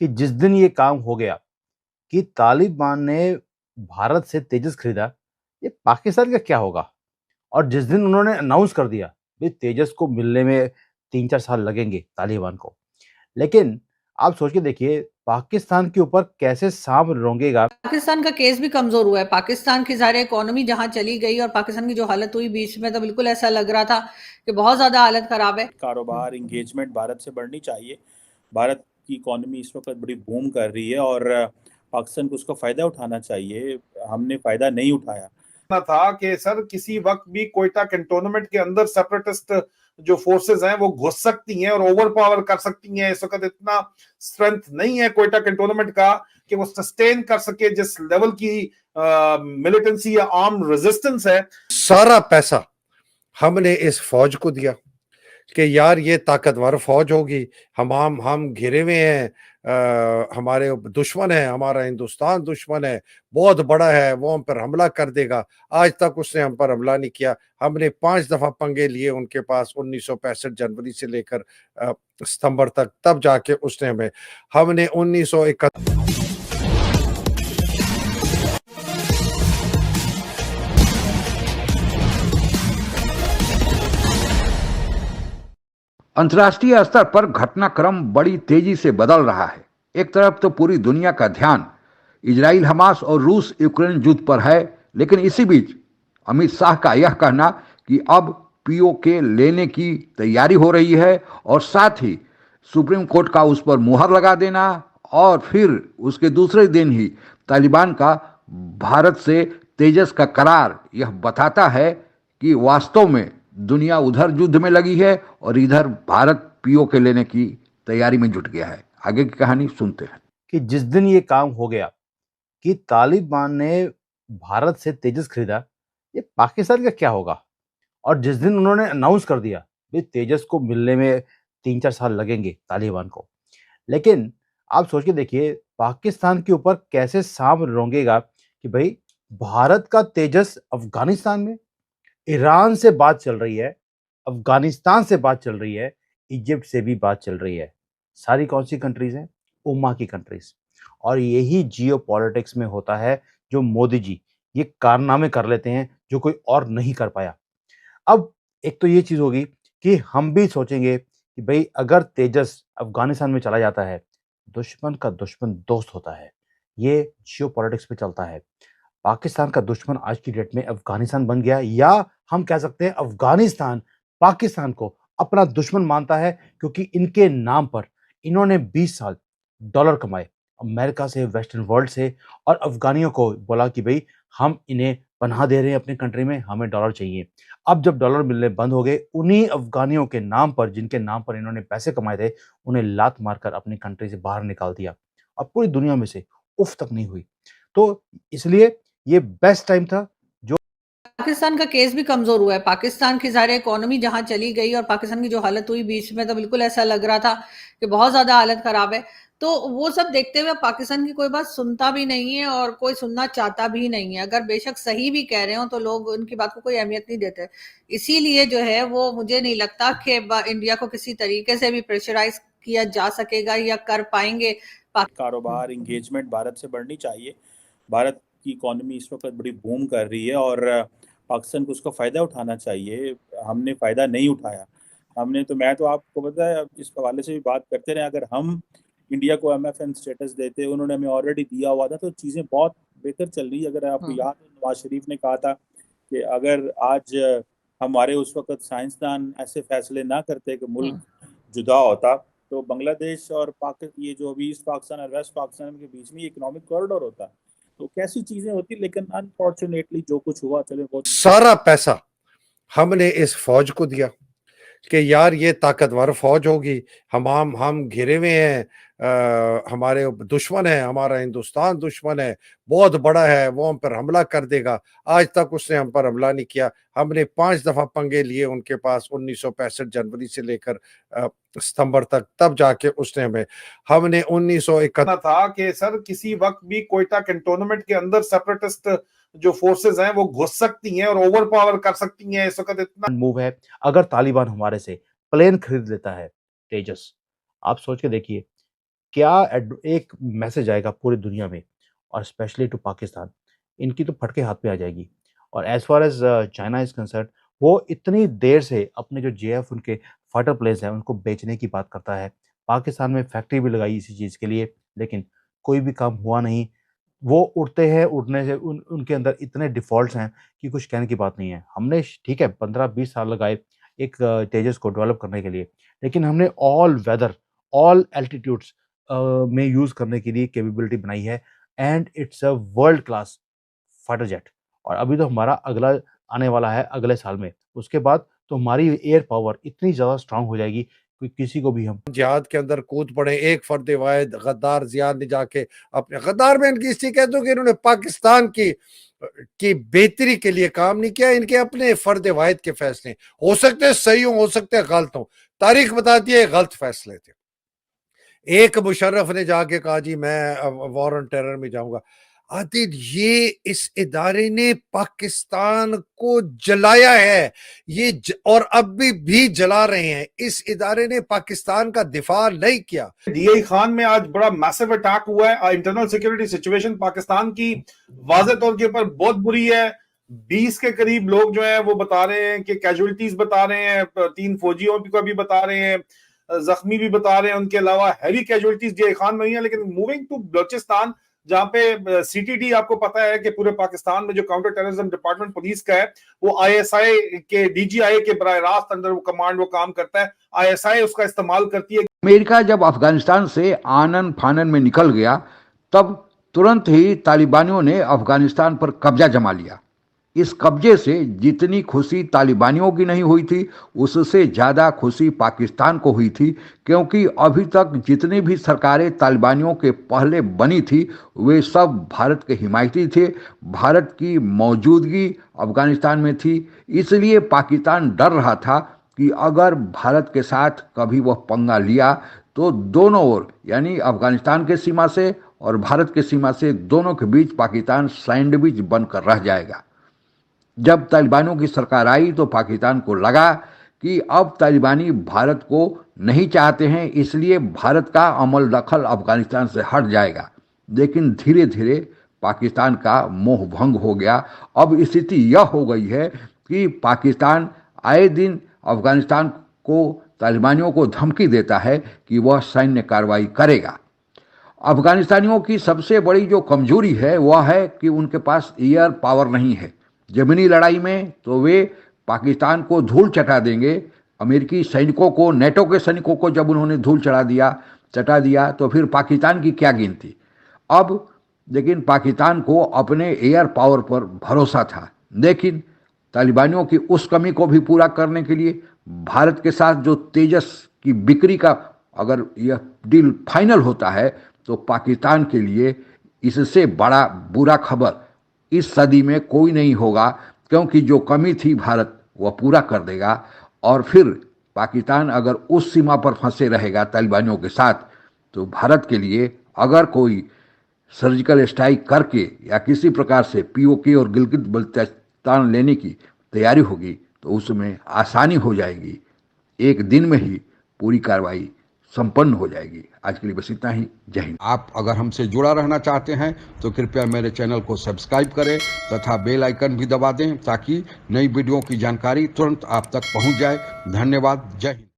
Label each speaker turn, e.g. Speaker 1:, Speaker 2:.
Speaker 1: कि जिस दिन ये काम हो गया कि तालिबान ने भारत से तेजस खरीदा, ये पाकिस्तान का क्या होगा? और जिस दिन उन्होंने अनाउंस कर दिया, भई तेजस को मिलने में 3-4 साल लगेंगे तालिबान को। लेकिन आप सोच के देखिए, पाकिस्तान के ऊपर कैसे सांप रोंगेगा।
Speaker 2: पाकिस्तान का केस भी कमजोर हुआ है। पाकिस्तान की ज़ाहिर है इकोनॉमी जहां चली गई और पाकिस्तान की जो हालत हुई बीच में, तो बिल्कुल ऐसा लग रहा था कि बहुत ज्यादा हालत खराब है।
Speaker 3: कारोबार इंगेजमेंट भारत से बढ़नी चाहिए। भारत की इकोनॉमी इस वक्त बड़ी बूम कर रही है और पाकिस्तान को उसका फायदा उठाना चाहिए। हमने फायदा नहीं उठाया।
Speaker 4: था कि सर किसी वक्त भी कोयटा कैंटोनमेंट के अंदर सेपरेटिस्ट जो फोर्सेस हैं वो घुस सकती हैं और ओवर पावर कर सकती हैं। इस वक्त इतना स्ट्रेंथ नहीं है कोयटा कैंटोनमेंट का कि वो सस्टेन कर सके जिस लेवल की मिलिटेंसी या आर्म रेजिस्टेंस है।
Speaker 5: सारा पैसा हमने इस फौज को दिया कि यार ये ताकतवर फौज होगी, हम घिरे हुए हैं, हमारे दुश्मन है, हमारा हिंदुस्तान दुश्मन है, बहुत बड़ा है, वो हम पर हमला कर देगा। आज तक उसने हम पर हमला नहीं किया। हमने 5 दफा पंगे लिए उनके पास 1965 जनवरी से लेकर सितंबर तक, तब जाके उसने हमने 1971
Speaker 6: अंतर्राष्ट्रीय स्तर पर घटनाक्रम बड़ी तेजी से बदल रहा है। एक तरफ तो पूरी दुनिया का ध्यान इजराइल हमास और रूस यूक्रेन युद्ध पर है, लेकिन इसी बीच अमित शाह का यह कहना कि अब पीओके लेने की तैयारी हो रही है और साथ ही सुप्रीम कोर्ट का उस पर मुहर लगा देना और फिर उसके दूसरे दिन ही तालिबान का भारत से तेजस का करार, यह बताता है कि वास्तव में दुनिया उधर युद्ध में लगी है और इधर भारत पीओके लेने की तैयारी में जुट गया है। आगे की कहानी सुनते हैं।
Speaker 1: कि जिस दिन ये काम हो गया कि तालिबान ने भारत से तेजस खरीदा, ये पाकिस्तान का क्या होगा? और जिस दिन उन्होंने अनाउंस कर दिया, भई तेजस को मिलने में 3-4 साल लगेंगे तालिबान को। लेकिन आप सोच के देखिए, पाकिस्तान के ऊपर कैसे सांप रोंगेगा कि भई भारत का तेजस अफ़गानिस्तान में, ईरान से बात चल रही है, अफ़गानिस्तान से बात चल रही है, इजिप्ट से भी बात चल रही है। सारी कौन-सी कंट्रीज़ हैं? उम्मा की कंट्रीज़। और यही जियोपॉलिटिक्स में होता है, जो मोदी जी ये कारनामे कर लेते हैं, जो कोई और नहीं कर पाया। अब एक तो ये चीज़ होगी कि हम भी सोचेंगे कि भई अगर तेजस अफ़गानिस्तान में चला जाता है, दुश्मन का दुश्मन दोस्त होता है। ये जियोपॉलिटिक्स में चलता है। पाकिस्तान का दुश्मन आज की डेट में अफ़गानिस्तान बन गया, या हम कह सकते हैं अफ़गानिस्तान पाकिस्तान को अपना दुश्मन मानता है, क्योंकि इनके नाम पर इन्होंने 20 साल डॉलर कमाए अमेरिका से, वेस्टर्न वर्ल्ड से, और अफ़गानियों को बोला कि भई हम इन्हें पनाह दे रहे हैं अपनी कंट्री में, हमें डॉलर चाहिए। अब जब डॉलर मिलने बंद हो गए, उन्हीं अफ़गानियों के नाम पर, जिनके नाम पर इन्होंने पैसे कमाए थे, उन्हें लात मारकर अपनी कंट्री से बाहर निकाल दिया। अब पूरी दुनिया में से उफ़ तक नहीं हुई। तो इसलिए ये बेस्ट टाइम था। जो
Speaker 2: पाकिस्तान का केस भी कमजोर हुआ है। पाकिस्तान की ज़ाहिर है इकोनॉमी जहां चली गई और पाकिस्तान की जो हालत हुई बीच में, तो बिल्कुल ऐसा लग रहा था कि बहुत ज्यादा हालत खराब है। तो वो सब देखते हुए पाकिस्तान की कोई बात सुनता भी नहीं है और कोई सुनना चाहता भी नहीं है। अगर बेशक सही भी कह रहे हो तो लोग उनकी बात को कोई अहमियत नहीं देते। इसीलिए जो है वो मुझे नहीं लगता कि इंडिया को किसी तरीके से भी प्रेशराइज किया जा सकेगा या कर पाएंगे।
Speaker 3: कारोबार इंगेजमेंट भारत से बढ़नी चाहिए। भारत की इकोनॉमी इस वक्त बड़ी बूम कर रही है और पाकिस्तान को उसका फायदा उठाना चाहिए। हमने फायदा नहीं उठाया। मैं तो आपको पता है, इस हवाले से भी बात करते रहे। अगर हम इंडिया को MFN स्टेटस देते, उन्होंने हमें ऑलरेडी दिया हुआ था, तो चीज़ें बहुत बेहतर चल रही है। अगर आपको याद हो, नवाज शरीफ ने कहा था कि अगर आज हमारे उस वक्त साइंसदान ऐसे फैसले ना करते कि मुल्क जुदा होता, तो बांग्लादेश और पाकिस्तान, ये जो अभी ईस्ट पाकिस्तान और वेस्ट पाकिस्तान के बीच में इकोनॉमिक कॉरिडोर होता, तो कैसी चीजें होती। लेकिन अनफॉर्चुनेटली जो कुछ हुआ, चले बहुत।
Speaker 5: सारा पैसा हमने इस फौज को दिया कि यार ये ताकतवर फौज होगी, हम घिरे हुए हैं, हमारे दुश्मन है, हमारा हिंदुस्तान दुश्मन है, बहुत बड़ा है, वो हम पर हमला कर देगा। आज तक उसने हम पर हमला नहीं किया। हमने 5 दफा पंगे लिए उनके पास 1965 जनवरी से लेकर सितंबर तक, तब जाके उसने हमने 1971
Speaker 4: था कि सर किसी वक्त भी कोयटा कैंटोनमेंट के अंदर सेपरेटिस्ट जो फोर्सेस हैं वो घुस सकती हैं और ओवर पावर कर सकती हैं। इस वक्त इतना
Speaker 1: मूव है, अगर तालिबान हमारे से प्लेन खरीद लेता है तेजस, आप सोच के देखिए, एक मैसेज आएगा पूरी दुनिया में और स्पेशली टू पाकिस्तान, इनकी तो फटके हाथ में आ जाएगी। और as far as China is concern, वो इतनी देर से अपने जो जेएफ उनके फाइटर प्लेन्स हैं उनको बेचने की बात करता है। पाकिस्तान में फैक्ट्री भी लगाई इसी चीज़ के लिए, लेकिन कोई भी काम हुआ नहीं। वो उड़ते हैं, उड़ने से उनके अंदर इतने डिफ़ॉल्ट्स हैं कि कुछ कहने की बात नहीं है। हमने ठीक है 15-20 साल लगाए एक तेजस को डेवलप करने के लिए, लेकिन हमने ऑल वेदर, ऑल एल्टीट्यूड्स में यूज़ करने के लिए कैपेबिलिटी बनाई है and it's a world class fighter jet. और अभी तो हमारा अगला आने वाला है अगले साल में। उसके बाद तो हमारी एयर पावर इतनी ज़्यादा स्ट्रांग हो जाएगी कि किसी को भी हम
Speaker 5: जिहाद के अंदर कूद पड़े। एक फर्द वाहिद गद्दार जियाद ने जाके अपने गद्दार में इनकी इसलिए कहते हो कि इन्होंने पाकिस्तान की बेहतरी के लिए काम नहीं किया। इनके अपने फर्द वाहिद के फैसले हो सकते हैं सही हो सकते हैं गलत हो। तारीख बताती है गलत फैसले थे। एक मुशर्रफ ने जाके कहा जी मैं वॉर ऑन टेरर में जाऊंगा। आदिल, ये इस इदारे ने पाकिस्तान को जलाया है, और अब भी जला रहे हैं। इस इदारे ने पाकिस्तान का दिफा नहीं किया।
Speaker 4: डीआई खान में आज बड़ा मैसिव अटैक हुआ है। इंटरनल सिक्योरिटी सिचुएशन पाकिस्तान की वाज़ेह तौर के ऊपर बहुत बुरी है। 20 के करीब लोग जो है वो बता रहे हैं कि कैजुअलिटीज बता रहे हैं, 3 फौजियों को भी बता रहे हैं, जख्मी भी बता रहे हैं। उनके अलावा हैवी कैजुअलिटीज डीआई खान में हुई है। लेकिन मूविंग टू बलोचिस्तान, जहां पे सीटीडी आपको पता है कि पूरे पाकिस्तान में जो काउंटर टेररिज्म डिपार्टमेंट पुलिस का है वो आईएसआई के डीजीआई के बराह रास्त अंडर वो कमांड वो काम करता है। आईएसआई उसका इस्तेमाल करती है।
Speaker 6: अमेरिका जब अफगानिस्तान से आनन फानन में निकल गया तब तुरंत ही तालिबानियों ने अफगानिस्तान पर कब्जा जमा लिया। इस कब्जे से जितनी खुशी तालिबानियों की नहीं हुई थी, उससे ज़्यादा खुशी पाकिस्तान को हुई थी, क्योंकि अभी तक जितनी भी सरकारें तालिबानियों के पहले बनी थी वे सब भारत के हिमायती थे। भारत की मौजूदगी अफगानिस्तान में थी, इसलिए पाकिस्तान डर रहा था कि अगर भारत के साथ कभी वह पंगा लिया तो दोनों ओर, यानी अफगानिस्तान के सीमा से और भारत के सीमा से, दोनों के बीच पाकिस्तान सैंडविच बनकर रह जाएगा। जब तालिबानियों की सरकार आई तो पाकिस्तान को लगा कि अब तालिबानी भारत को नहीं चाहते हैं, इसलिए भारत का अमल दखल अफगानिस्तान से हट जाएगा। लेकिन धीरे धीरे पाकिस्तान का मोह भंग हो गया। अब स्थिति यह हो गई है कि पाकिस्तान आए दिन अफगानिस्तान को, तालिबानियों को धमकी देता है कि वह सैन्य कार्रवाई करेगा। अफगानिस्तानियों की सबसे बड़ी जो कमजोरी है वह है कि उनके पास एयर पावर नहीं है। ज़मीनी लड़ाई में तो वे पाकिस्तान को धूल चटा देंगे। अमेरिकी सैनिकों को, नेटो के सैनिकों को जब उन्होंने धूल चटा दिया तो फिर पाकिस्तान की क्या गिनती। अब लेकिन पाकिस्तान को अपने एयर पावर पर भरोसा था, लेकिन तालिबानियों की उस कमी को भी पूरा करने के लिए भारत के साथ जो तेजस की बिक्री का अगर यह डील फाइनल होता है तो पाकिस्तान के लिए इससे बड़ा बुरा खबर इस सदी में कोई नहीं होगा, क्योंकि जो कमी थी भारत वह पूरा कर देगा। और फिर पाकिस्तान अगर उस सीमा पर फंसे रहेगा तालिबानियों के साथ तो भारत के लिए अगर कोई सर्जिकल स्ट्राइक करके या किसी प्रकार से पीओके और गिलगित बल्तिस्तान लेने की तैयारी होगी तो उसमें आसानी हो जाएगी। एक दिन में ही पूरी कार्रवाई संपन्न हो जाएगी। आज के लिए बस इतना ही। जय हिंद। आप अगर हमसे जुड़ा रहना चाहते हैं तो कृपया मेरे चैनल को सब्सक्राइब करें तथा बेल आइकन भी दबा दें ताकि नई वीडियो की जानकारी तुरंत आप तक पहुंच जाए। धन्यवाद। जय हिंद।